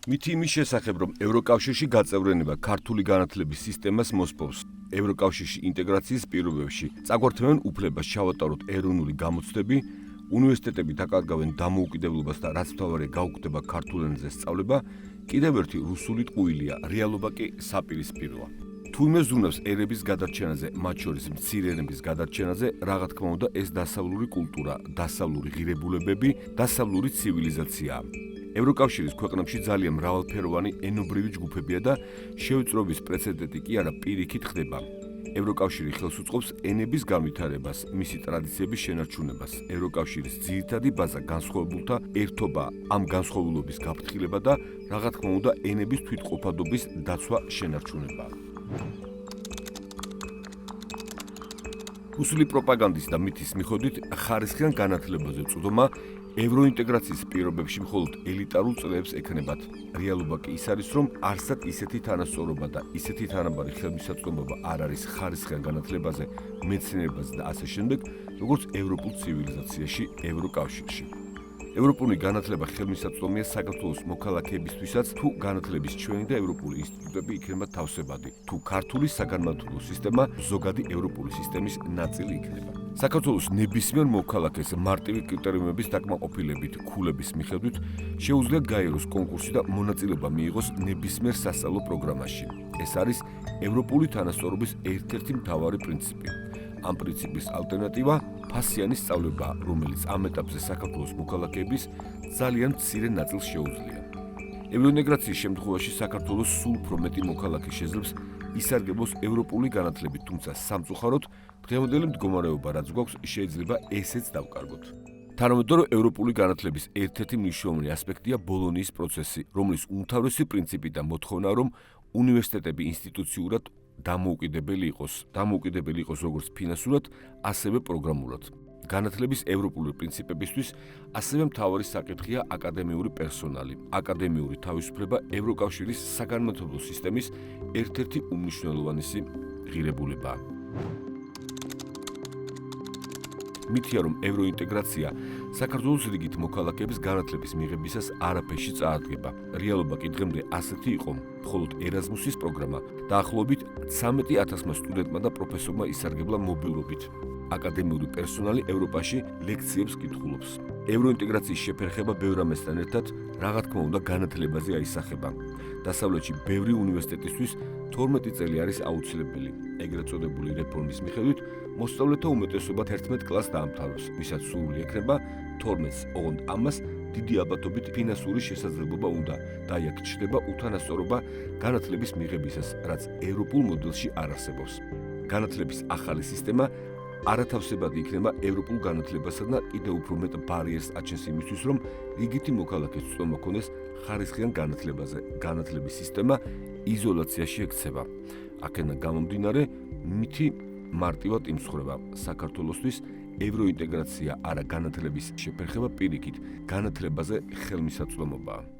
მითი იმის შესახებ, რომ ევროკავშირში გაწევრიანება ქართული განათლების სისტემას მოსპობს. ევროკავშირში ინტეგრაციის პირობებში წაგვართმევენ უფლებას ჩავატაროთ ეროვნული გამოცდები, უნივერსიტეტები დაკარგავენ დამოუკიდებლობას და რაც მთავარია გაუქმდება ქართულ ენაზე სწავლება, კიდევ ერთი რუსული ტყუილია, რეალობა კი საპირისპიროა. თუ იმეს ზრუნავს ერების გადარჩენაზე, მათ შორის მცირე ენების გადარჩენაზე, რა თქმა უნდა, ეს დასავლური კულტურა, დასავლური ღირებულებები, დასავლური ცივილიზაციაა. ევროკავშირის ქვეყნებში ძალიან მრავალფეროვანი ენობრივი ჯგუფებია და შევიწროების პრეცედენტი კი არა პირიქით ხდება. ევროკავშირი ხელს უწყობს ენების განვითარებას, მისი ტრადიციების შენარჩუნებას. ევროკავშირის ძირითადი ბაზა განსხვავებულთა ერთობა, ამ განსხვავებულობის გაფრთხილება და რა თქმა უნდა, ენების თვითყოფადობის დაცვა შენარჩუნებაა. რუსული პროპაგანდის და მითის მიხედვით ხარისხიან განათლებაზე წვდომა ევროინტეგრაციის პირობებში მხოლოდ ელიტარულ წრეებს ექნებათ. რეალობა კი ის არის, რომ არსად ისეთი თანასწორობა და ისეთი თანაბარი ხელმისაწვდომობა არ არის ხარისხიან განათლებაზე, მეცნიერებაზე და ასე შემდეგ, როგორც ევროპულ ცივილიზაციაში, ევროკავშირში. ევროპული განათლება ხელმისაწვდომია საქართველოს მოქალაქეებისთვისაც, თუ განათლების ჩვენი და ევროპული ინსტიტუტები იქნება თავსებადი, თუ ქართული საგანმანათლებლო სისტემა ზოგადი ევროპული სისტემის ნაწილი იქნება. საქართველოს ნებისმიერ მოქალაქეს მარტივი კრიტერიუმების დაკმაყოფილებით, ქულების მიხედვით შეუძლია გაიაროს კონკურსი და მონაწილეობა მიიღოს ნებისმიერ სასწავლო პროგრამაში. ეს არის ევროპული თანასწორობის ერთ-ერთი მთავარი პრინციპი. ამ პრინციპის ალტერნატივა ფასიანი სწავლებაა, რომელიც ამ ეტაპზე საქართველოს მოქალაქეების ძალიან მცირე ნაწილს შეუძლია. ევროინტეგრაციის შემთხვევაში საქართველოს სულ უფრო მეტი მოქალაქე შეძლებს ისარგებლოს ევროპული განათლებით, თუმცა სამწუხაროდ დღევანდელი მდგომარეობა რაც გვაქვს შეიძლება ესეც დავკარგოთ. თანამედროვე ევროპული განათლების ერთ-ერთი მნიშვნელოვანი ასპექტია ბოლონიის პროცესი, რომლის უმთავრესი პრინციპი და მოთხოვნა რომ უნივერსიტეტები ინსტიტუციურად დამოუკიდებელი იყოს როგორც ფინანსურად, ასევე პროგრამულად. განათლების ევროპული პრინციპებისთვის ასევე მთავარი საკითხია აკადემიური პერსონალი. აკადემიური თავისუფლება ევროკავშირის საგანმანათლებლო სისტემის ერთ-ერთი უმნიშვნელოვანესი ღირებულებაა. მითია, რომ ევროინტეგრაცია საქართველოს რიგით მოქალაქეების განათლების მიღებისას არაფერში წაადგება. რეალობა კი დღემდე ასეთი იყო, მხოლოდ ერაზმუსის პროგრამა დაახლოებით 13,000 სტუდენტმა და პროფესორმა ისარგებლა მობილობით. აკადემიური პერსონალი ევროპაში ლექციებს კითხულობს. ევროინტეგრაციის შეფერხება ბევრ ამასთან ერთად, რა თქმა უნდა, განათლებაზე აისახება. დასავლეთში ბევრი უნივერსიტეტისთვის 12 წელი არის აუცილებელი. ეგრეთ წოდებული რეფორმის მიხედვით მოსწავლეთა უმეტესობა 11 კლასს დაამთავრებს, ვისაც სურვილი ექნება 12-ს, ოღონდ ამას დიდი ალბათობით ფინანსური შესაძლებლობა უნდა და აქ ჩნდება უთანასწორობა განათლების მიღებისას, რაც ევროპულ მოდელში არ არსებობს. განათლების ახალი სისტემა არათავსებადი იქნება ევროპულ განათლებასა და კიდევ უფრო მეტ ბარიერს აჩენს იმისთვის, რომ რიგითი მოქალაქეს ცდომა ქონდეს ხარისხიან განათლებაზე. განათლების სისტემა იზოლაციაში ექცევა. აქედან გამომდინარე, მითი მარტივად იმსხვრება საქართველოსთვის ევროინტეგრაცია არა განათლების შეფერხება პირიქით, განათლებაზე ხელმისაწვდომობაა.